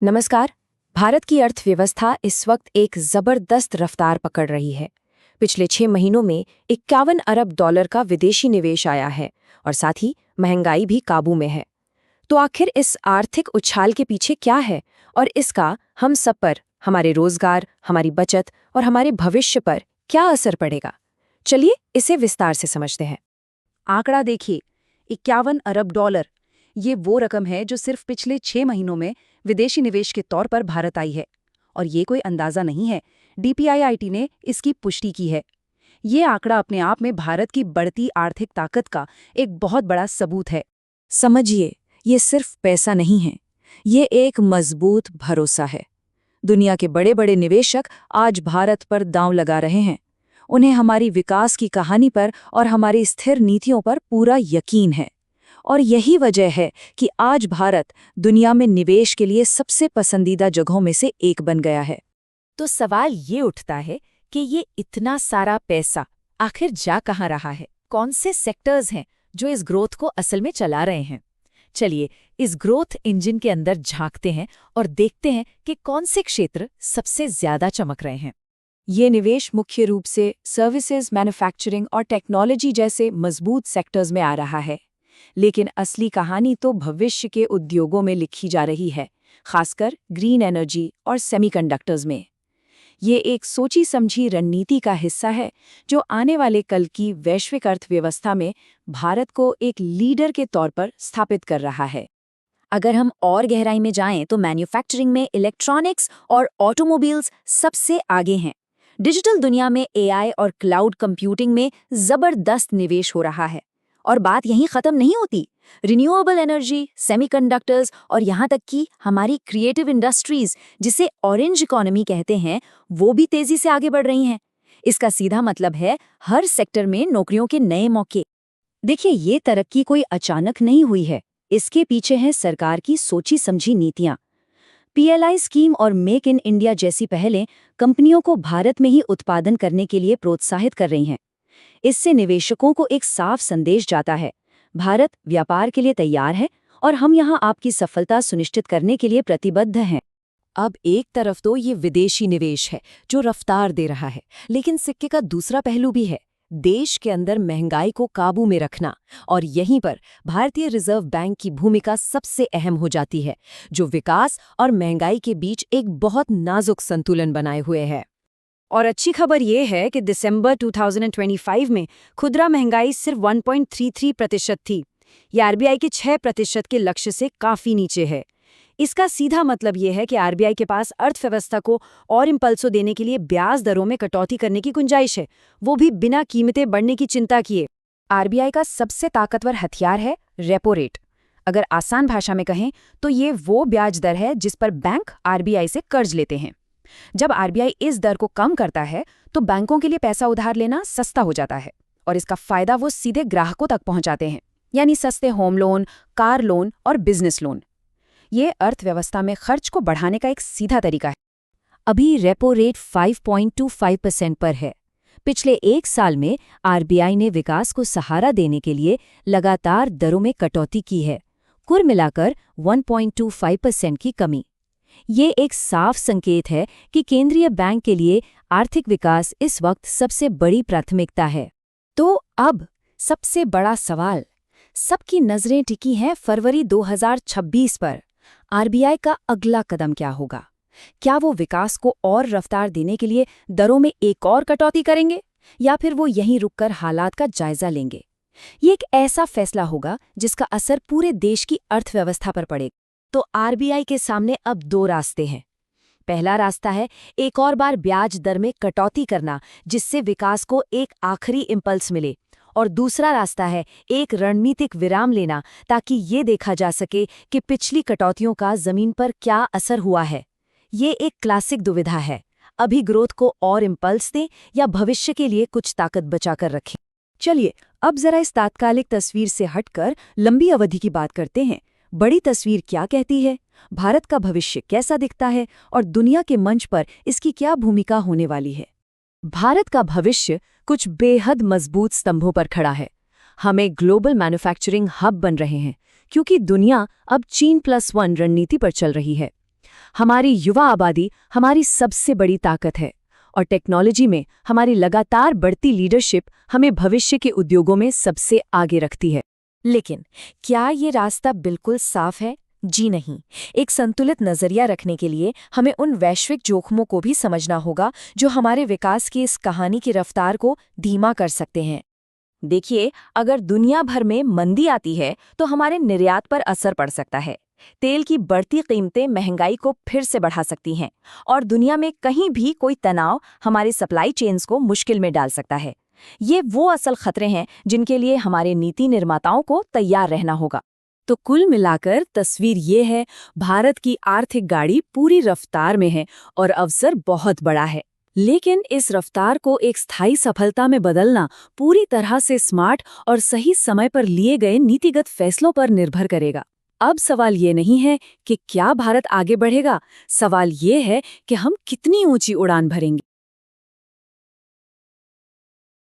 नमस्कार। भारत की अर्थव्यवस्था इस वक्त एक जबरदस्त रफ्तार पकड़ रही है। पिछले 6 महीनों में 51 अरब डॉलर का विदेशी निवेश आया है और साथ ही महंगाई भी काबू में है। तो आखिर इस आर्थिक उछाल के पीछे क्या है और इसका हम सब पर, हमारे रोजगार, हमारी बचत और हमारे भविष्य पर क्या असर पड़ेगा? चलिए इसे विस्तार से समझते हैं। आंकड़ा देखिए, 51 अरब डॉलर। ये वो रकम है जो सिर्फ पिछले 6 महीनों में विदेशी निवेश के तौर पर भारत आई है। और ये कोई अंदाजा नहीं है, डीपीआईआईटी ने इसकी पुष्टि की है। ये आंकड़ा अपने आप में भारत की बढ़ती आर्थिक ताकत का एक बहुत बड़ा सबूत है। समझिए, ये सिर्फ पैसा नहीं है, ये एक मजबूत भरोसा है। दुनिया के बड़े बड़े निवेशक आज भारत पर दांव लगा रहे हैं। उन्हें हमारी विकास की कहानी पर और हमारी स्थिर नीतियों पर पूरा यकीन है। और यही वजह है कि आज भारत दुनिया में निवेश के लिए सबसे पसंदीदा जगहों में से एक बन गया है। तो सवाल ये उठता है कि ये इतना सारा पैसा आखिर जा कहाँ रहा है? कौन से सेक्टर्स हैं जो इस ग्रोथ को असल में चला रहे हैं? चलिए इस ग्रोथ इंजन के अंदर झांकते हैं और देखते हैं कि कौन से क्षेत्र सबसे ज्यादा चमक रहे हैं। ये निवेश मुख्य रूप से सर्विसेज, मैन्युफैक्चरिंग और टेक्नोलॉजी जैसे मजबूत सेक्टर्स में आ रहा है। लेकिन असली कहानी तो भविष्य के उद्योगों में लिखी जा रही है, खासकर ग्रीन एनर्जी और सेमीकंडक्टर्स में। ये एक सोची समझी रणनीति का हिस्सा है जो आने वाले कल की वैश्विक अर्थव्यवस्था में भारत को एक लीडर के तौर पर स्थापित कर रहा है। अगर हम और गहराई में जाएं तो मैन्युफैक्चरिंग में इलेक्ट्रॉनिक्स और ऑटोमोबाइल्स सबसे आगे हैं। डिजिटल दुनिया में एआई और क्लाउड कंप्यूटिंग में जबरदस्त निवेश हो रहा है। और बात यहीं खत्म नहीं होती। रिन्यूएबल एनर्जी, सेमीकंडक्टर्स और यहाँ तक कि हमारी क्रिएटिव इंडस्ट्रीज, जिसे ऑरेंज इकोनॉमी कहते हैं, वो भी तेजी से आगे बढ़ रही हैं। इसका सीधा मतलब है हर सेक्टर में नौकरियों के नए मौके। देखिए, ये तरक्की कोई अचानक नहीं हुई है। इसके पीछे है सरकार की सोची समझी नीतियां। पीएलआई स्कीम और मेक इन इंडिया जैसी पहलें कंपनियों को भारत में ही उत्पादन करने के लिए प्रोत्साहित कर रही हैं। इससे निवेशकों को एक साफ संदेश जाता है, भारत व्यापार के लिए तैयार है और हम यहाँ आपकी सफलता सुनिश्चित करने के लिए प्रतिबद्ध हैं। अब एक तरफ तो ये विदेशी निवेश है जो रफ्तार दे रहा है, लेकिन सिक्के का दूसरा पहलू भी है, देश के अंदर महंगाई को काबू में रखना। और यहीं पर भारतीय रिजर्व बैंक की भूमिका सबसे अहम हो जाती है, जो विकास और महंगाई के बीच एक बहुत नाजुक संतुलन बनाए हुए है। और अच्छी खबर ये है कि दिसंबर 2025 में खुदरा महंगाई सिर्फ 1.33% थी। यह आरबीआई के 6% के लक्ष्य से काफी नीचे है। इसका सीधा मतलब ये है कि आरबीआई के पास अर्थव्यवस्था को और इम्पल्सो देने के लिए ब्याज दरों में कटौती करने की गुंजाइश है, वो भी बिना कीमतें बढ़ने की चिंता किए। आरबीआई का सबसे ताकतवर हथियार है रेपो रेट। अगर आसान भाषा में कहें तो ये वो ब्याज दर है जिस पर बैंक आरबीआई से कर्ज लेते हैं। जब आरबीआई इस दर को कम करता है तो बैंकों के लिए पैसा उधार लेना सस्ता हो जाता है और इसका फायदा वो सीधे ग्राहकों तक पहुंचाते हैं, यानी सस्ते होम लोन, कार लोन और बिजनेस लोन। ये अर्थव्यवस्था में खर्च को बढ़ाने का एक सीधा तरीका है। अभी रेपो रेट 5.25% पर है। पिछले एक साल में आरबीआई ने विकास को सहारा देने के लिए लगातार दरों में कटौती की है, कुल मिलाकर 1.25% की कमी। ये एक साफ संकेत है कि केंद्रीय बैंक के लिए आर्थिक विकास इस वक्त सबसे बड़ी प्राथमिकता है। तो अब सबसे बड़ा सवाल, सबकी नजरें टिकी हैं फरवरी 2026 पर। आरबीआई का अगला कदम क्या होगा? क्या वो विकास को और रफ्तार देने के लिए दरों में एक और कटौती करेंगे या फिर वो यहीं रुककर हालात का जायजा लेंगे? ये एक ऐसा फैसला होगा जिसका असर पूरे देश की अर्थव्यवस्था पर पड़ेगा। तो आरबीआई के सामने अब 2 रास्ते हैं। पहला रास्ता है एक और बार ब्याज दर में कटौती करना, जिससे विकास को एक आखिरी इम्पल्स मिले। और दूसरा रास्ता है एक रणनीतिक विराम लेना, ताकि ये देखा जा सके कि पिछली कटौतियों का जमीन पर क्या असर हुआ है। ये एक क्लासिक दुविधा है, अभी ग्रोथ को और इम्पल्स दें या भविष्य के लिए कुछ ताकत बचाकर रखें। चलिए अब जरा इस तात्कालिक तस्वीर से हटकर लंबी अवधि की बात करते हैं। बड़ी तस्वीर क्या कहती है, भारत का भविष्य कैसा दिखता है और दुनिया के मंच पर इसकी क्या भूमिका होने वाली है। भारत का भविष्य कुछ बेहद मजबूत स्तंभों पर खड़ा है। हमें ग्लोबल मैन्युफैक्चरिंग हब बन रहे हैं, क्योंकि दुनिया अब चीन+1 रणनीति पर चल रही है। हमारी युवा आबादी हमारी सबसे बड़ी ताकत है और टेक्नोलॉजी में हमारी लगातार बढ़ती लीडरशिप हमें भविष्य के उद्योगों में सबसे आगे रखती है। लेकिन क्या ये रास्ता बिल्कुल साफ है? जी नहीं। एक संतुलित नजरिया रखने के लिए हमें उन वैश्विक जोखमों को भी समझना होगा जो हमारे विकास की इस कहानी की रफ्तार को धीमा कर सकते हैं। देखिए, अगर दुनिया भर में मंदी आती है तो हमारे निर्यात पर असर पड़ सकता है। तेल की बढ़ती कीमतें महंगाई को फिर से बढ़ा सकती हैं और दुनिया में कहीं भी कोई तनाव हमारी सप्लाई चेन्स को मुश्किल में डाल सकता है। ये वो असल खतरे हैं जिनके लिए हमारे नीति निर्माताओं को तैयार रहना होगा। तो कुल मिलाकर तस्वीर ये है, भारत की आर्थिक गाड़ी पूरी रफ्तार में है और अवसर बहुत बड़ा है। लेकिन इस रफ्तार को एक स्थायी सफलता में बदलना पूरी तरह से स्मार्ट और सही समय पर लिए गए नीतिगत फैसलों पर निर्भर करेगा। अब सवाल ये नहीं है कि क्या भारत आगे बढ़ेगा, सवाल ये है कि हम कितनी ऊंची उड़ान भरेंगे।